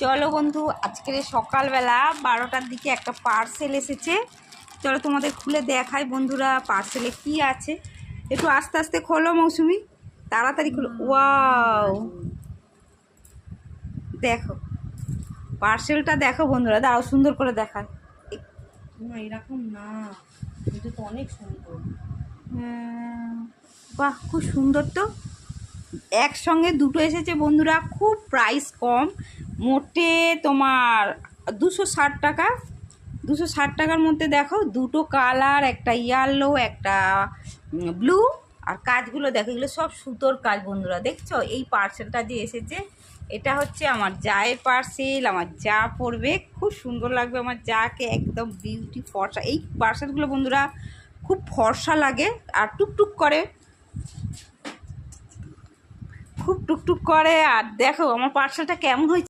চলো বন্ধু, আজকের সকালবেলা 12টার দিকে একটা পার্সেল এসেছে। চলো তোমাদের খুলে দেখাই বন্ধুরা পার্সেলে কি আছে। একটু আস্তে আস্তে খোলো মৌসুমি, তাড়াতাড়ি খোলো। ওয়াও, দেখো পার্সেলটা দেখো বন্ধুরা, দাও সুন্দর করে দেখায়। এরকম না, এটা তো অনেক সুন্দর। বাহ, খুব সুন্দর তো। একসঙ্গে দুটো এসেছে বন্ধুরা, খুব প্রাইস কম, মোটে তোমার 260 টাকা। 260 টাকার মধ্যে দেখো দুটো কালার, একটা ইয়েলো একটা ব্লু। আর কাজগুলো দেখো, এগুলো সব সুতোর কাজ বন্ধুরা। দেখছো এই পার্সেলটা যে এসেছে, এটা হচ্ছে আমার জায়ের পার্সেল। আমার যা পরবে, খুব সুন্দর লাগবে আমার যাকে, একদম বিউটি ফর্সা। এই পার্সেলগুলো বন্ধুরা খুব ফর্সা লাগে আর টুকটুক করে, খুব টুকটুক করে। আর দেখো আমার পার্সেলটা কেমন হয়েছে।